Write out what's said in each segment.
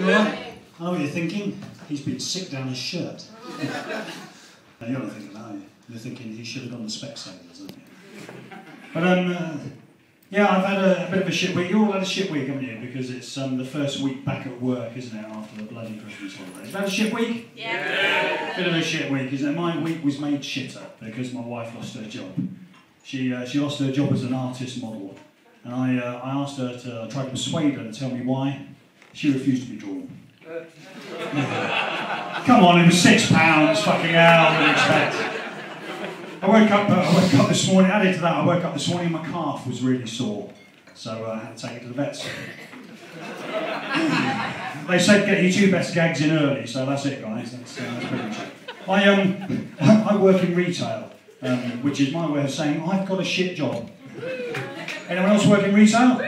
Yeah. I know what you're thinking. He's been sick down his shirt. No, you're not thinking that, are you? You're thinking he should have gone to Specsavers, aren't you? But yeah, I've had a bit of a shit week. You all had a shit week, haven't you? Because it's the first week back at work, isn't it, after the bloody Christmas holidays. You've had a shit week? Yeah. Bit of a shit week, isn't it? My week was made shitter because my wife lost her job. She lost her job as an artist model. And I asked her to try to persuade her to tell me why. She refused to be drawn. Come on, it was £6, fucking hell, what do you expect? I woke up this morning, added to that, I woke up this morning and my calf was really sore. So I had to take it to the vets. They said get your 2 best gags in early, so that's it, guys. That's pretty much it. I work in retail, which is my way of saying I've got a shit job. Anyone else work in retail?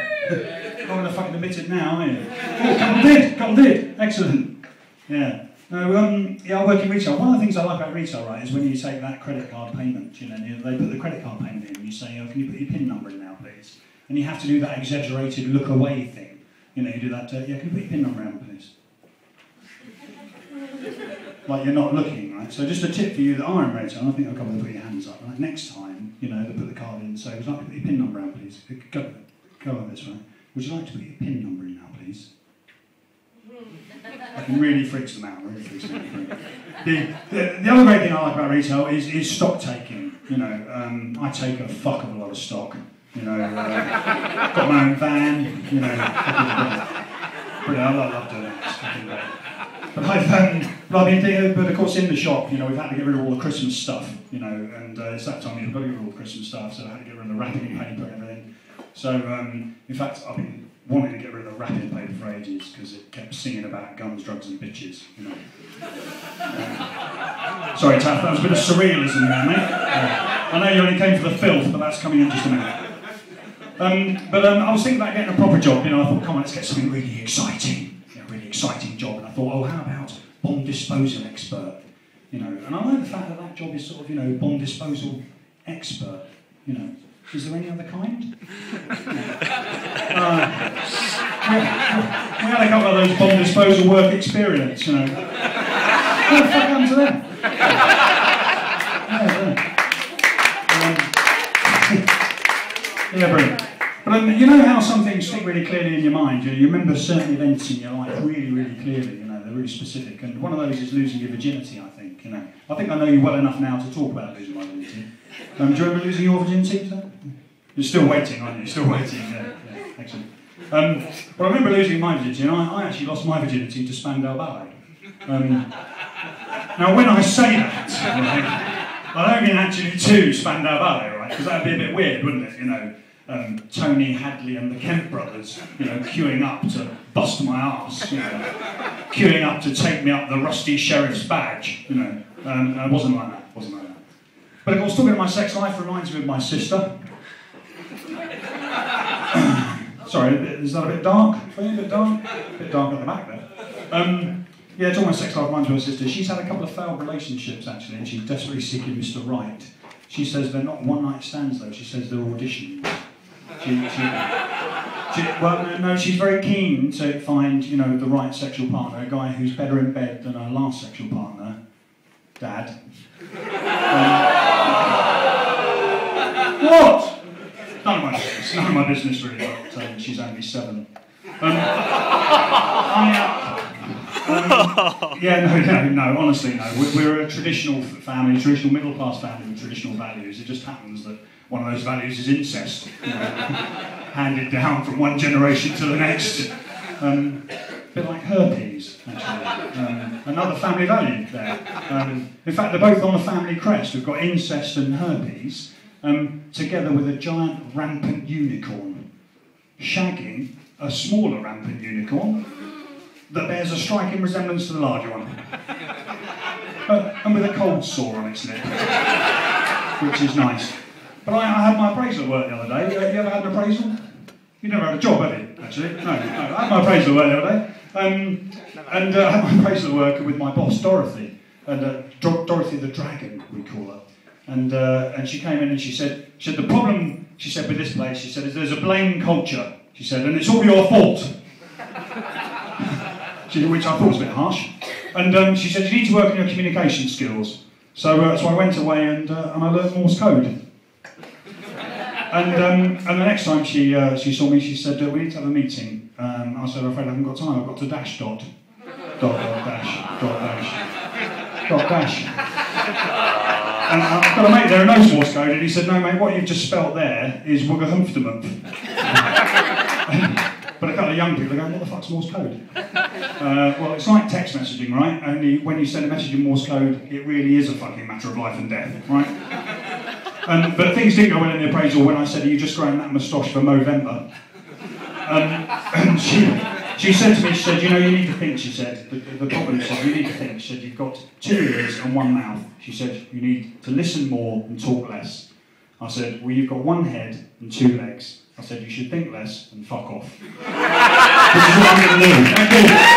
I'm going to fucking admit it now, aren't you? Oh, couple did. Excellent. Yeah. No, yeah, I work in retail. One of the things I like about retail, right, is when you take that credit card payment, you know, they put the credit card payment in and you say, oh, can you put your PIN number in now, please? And you have to do that exaggerated look away thing. You know, you do that, yeah, can you put your PIN number in, please? Like you're not looking, right? So just a tip for you that are in retail, I think I'll come and put your hands up. Right? Next time, you know, they put the card in and say, would you like to put your PIN number in, please? Go on this way. Would you like to put your PIN number in now, please? It really freaks them out, The other great thing I like about retail is stock taking. You know, I take a fuck of a lot of stock. You know, got my own van, you know, I love doing that, it's fucking great. But I've been thinking, but of course in the shop, you know, we've had to get rid of all the Christmas stuff, you know, and it's that time you've got to get rid of all the Christmas stuff, so I had to get rid of the wrapping paper and everything. So, in fact, I've been wanting to get rid of the wrapping paper for ages because it kept singing about guns, drugs and bitches, you know. Sorry, Taff, that was a bit of surrealism there, mate. I know you only came for the filth, but that's coming in just a minute. I was thinking about getting a proper job, you know, I thought, come on, let's get something really exciting, you know, really exciting job, and I thought, oh, how about bomb disposal expert, you know, and I like the fact that that job is sort of, you know, bomb disposal expert, you know. Is there any other kind? We had a couple of those bomb disposal work experience, you know. What the fuck happened to them? Yeah, brilliant. But you know how some things stick really clearly in your mind? You remember certain events in your life really, really clearly, you know, they're really specific. And one of those is losing your virginity, I think, you know. I think I know you well enough now to talk about losing my virginity. Do you remember losing your virginity? So? You're still waiting, aren't you? Still waiting, yeah, excellent. But I remember losing my virginity, and I actually lost my virginity to Spandau Ballet. Now, when I say that, right, I don't mean actually to Spandau Ballet, right? Because that would be a bit weird, wouldn't it? You know, Tony Hadley and the Kemp brothers, you know, queuing up to bust my arse, you know, queuing up to take me up the rusty sheriff's badge, you know. It wasn't like that, But of course, talking about my sex life reminds me of my sister. Sorry, is that a bit dark for you? A bit dark? A bit dark at the back there. Yeah, talking about sex life reminds me of my sister. She's had a couple of failed relationships, actually, and she's desperately seeking Mr. Right. She says they're not one-night stands, though. She says they're auditions. No, she's very keen to find, you know, the right sexual partner, a guy who's better in bed than her last sexual partner, Dad. What? None of my business really, but she's only 7. Yeah, no, honestly, no. We're a traditional family, traditional middle-class family with traditional values. It just happens that one of those values is incest, you know, handed down from one generation to the next. A bit like herpes, actually. Another family value there. In fact, they're both on the family crest. We've got incest and herpes, together with a giant rampant unicorn, shagging a smaller rampant unicorn that bears a striking resemblance to the larger one. And with a cold sore on its lip, which is nice. But I had my appraisal at work the other day. You ever had an appraisal? You never had a job, have you, actually? No. I had my appraisal at work the other day. I had my appraisal at work with my boss, Dorothy. And Dorothy the Dragon, we call her. And she came in and she said, the problem, she said, with this place, she said, is there's a blame culture. She said, and it's all your fault. which I thought was a bit harsh. And she said, you need to work on your communication skills. So I went away and I learned Morse code. And the next time she saw me, she said, we need to have a meeting. I said, I'm afraid I haven't got time, I've got to dash dot. Dot dash, dot dash, dot dash. And I've got a mate there who knows Morse code, and he said, no mate, what you've just spelt there is Wuggahumphdumup. But a couple of young people are going, what the fuck's Morse code? Well, it's like text messaging, right? Only when you send a message in Morse code, it really is a fucking matter of life and death, right? But things didn't go well in the appraisal when I said, are you just growing that moustache for Movember? And she said to me, she said, you know, you need to think, she said. The problem is, you need to think. She said, you've got 2 ears and 1 mouth. She said, you need to listen more and talk less. I said, well, you've got 1 head and 2 legs. I said, you should think less and fuck off. Which is what I'm going to do. Thank you.